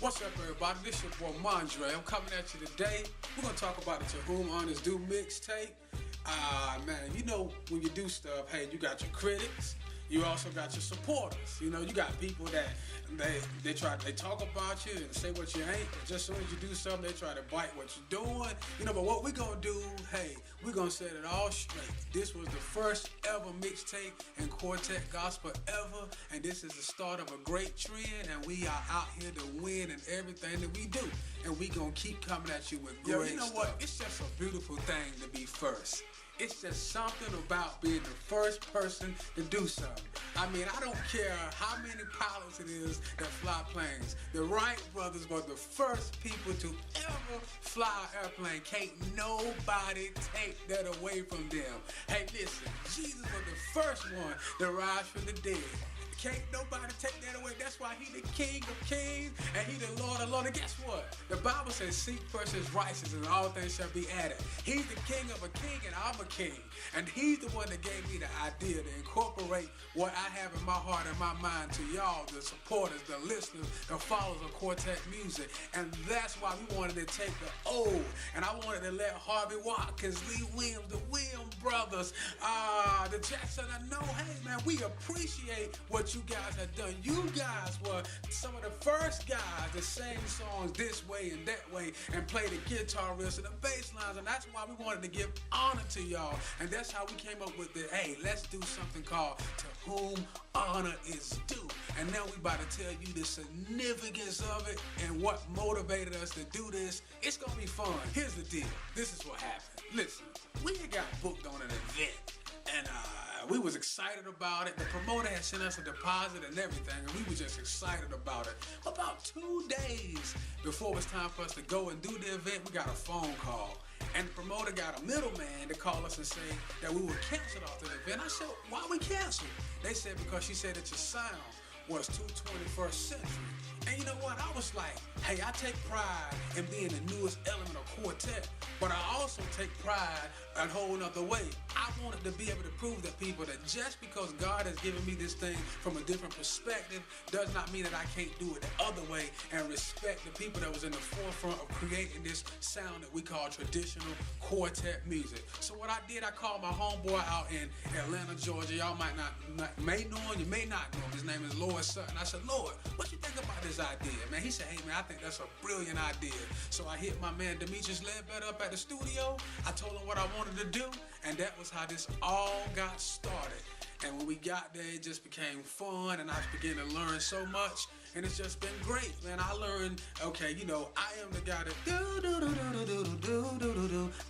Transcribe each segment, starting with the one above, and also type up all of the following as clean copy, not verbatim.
What's up, everybody? This your boy Mondre. I'm coming at you today. We're gonna talk about the To Whom Honors Due mixtape. Man, you know when you do stuff, hey, you got your critics. You also got your supporters. You know, you got people that they talk about you and say what you ain't. But just as soon as you do something, they try to bite what you're doing. You know, but what we gonna do? Hey, we gonna set it all straight. This was the first ever mixtape in Quartet Gospel ever, and this is the start of a great trend. And we are out here to win in everything that we do, and we gonna keep coming at you with great you know stuff. what? It's just a beautiful thing to be first. It's just something about being the first person to do something. I mean, I don't care how many pilots it is that fly planes. The Wright brothers were the first people to ever fly an airplane. Can't nobody take that away from them. Hey, listen, Jesus was the first one to rise from the dead. Can't nobody take that away. That's why he the King of Kings and he the Lord of Lords. And guess what? The Bible says, seek first his righteousness and all things shall be added. He's the King of a king and I'm a king. And he's the one that gave me the idea to incorporate what I have in my heart and my mind to y'all, the supporters, the listeners, the followers of Quartet music. And that's why we wanted to take the old. And I wanted to let Harvey Watkins, Lee Williams, the Williams brothers, the Jackson, I know, hey man, we appreciate what you guys have done. You guys were some of the first guys that sang songs this way and that way and play the guitar riffs and the bass lines, and that's why we wanted to give honor to y'all. And that's how we came up with the, hey, let's do something called To Whom Honor Is Due. And now we about to tell you the significance of it and what motivated us to do this. It's gonna be fun. Here's the deal. This is what happened. Listen, we got booked on an event. And we was excited about it. The promoter had sent us a deposit and everything, and we was just excited about it. About 2 days before it was time for us to go and do the event, we got a phone call. And the promoter got a middleman to call us and say that we were canceled off the event. I said, why we canceled? They said because she said that your sound was too 21st century. And you know what? I was like, hey, I take pride in being the newest element of Quartet, but I also take pride in a whole other way. I wanted to be able to prove to people that just because God has given me this thing from a different perspective does not mean that I can't do it the other way and respect the people that was in the forefront of creating this sound that we call traditional Quartet music. So what I did, I called my homeboy out in Atlanta, Georgia. Y'all may know him, you may not know him. His name is Lord Sutton. I said, Lord, what you think about this idea, man? He said, hey man, I think that's a brilliant idea. So I hit my man Demetrius Ledbetter up at the studio. I told him what I wanted to do, and that was how this all got started. And when we got there, it just became fun, and I began to learn so much, and it's just been great, man. I learned, okay, you know, I am the guy that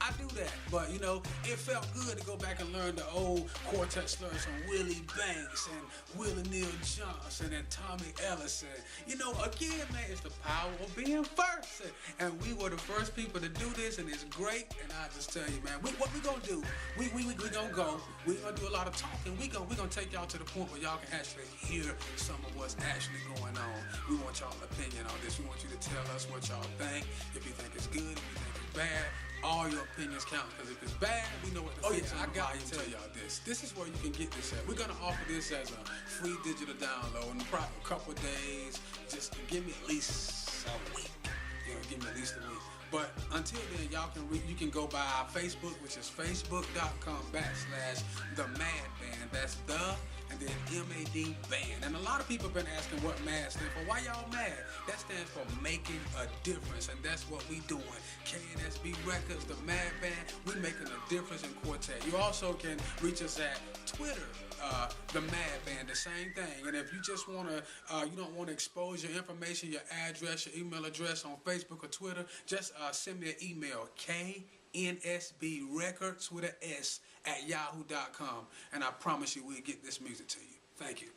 I do that, but you know, it felt good to go back and learn the old Quartet slurs from Willie Banks and Willie Neal Johnson and Tommy Ellison. You know, again, man, it's the power of being first, and we were the first people to do this, and it's great. And I just tell you, man, what we gonna do? We gonna go. We gonna do a lot of talking. We gonna take y'all to the point where y'all can actually hear some of what's actually going on. We want y'all's opinion on this. We want you to tell us what y'all think. If you think it's good, if you think it's bad, all your opinions count. Because if it's bad, we know what to fix. I gotta tell y'all this. This is where you can get this at. We're gonna offer this as a free digital download in probably a couple of days. Just give me at least a week. You know, give me at least a week. But until then, you can go by our Facebook, which is facebook.com/The Mad Band. That's the and then MAD Band. And a lot of people have been asking what MAD stands for. Why y'all mad? That stands for making a difference, and that's what we doing. KNSB Records, the Mad Band, we making a difference in Quartet. You also can reach us at Twitter, the Mad Band, the same thing. And if you just wanna, you don't want to expose your information, your address, your email address on Facebook or Twitter, just send me an email, KNSBrecords with an S @ yahoo.com, and I promise you we'll get this music to you. Thank you.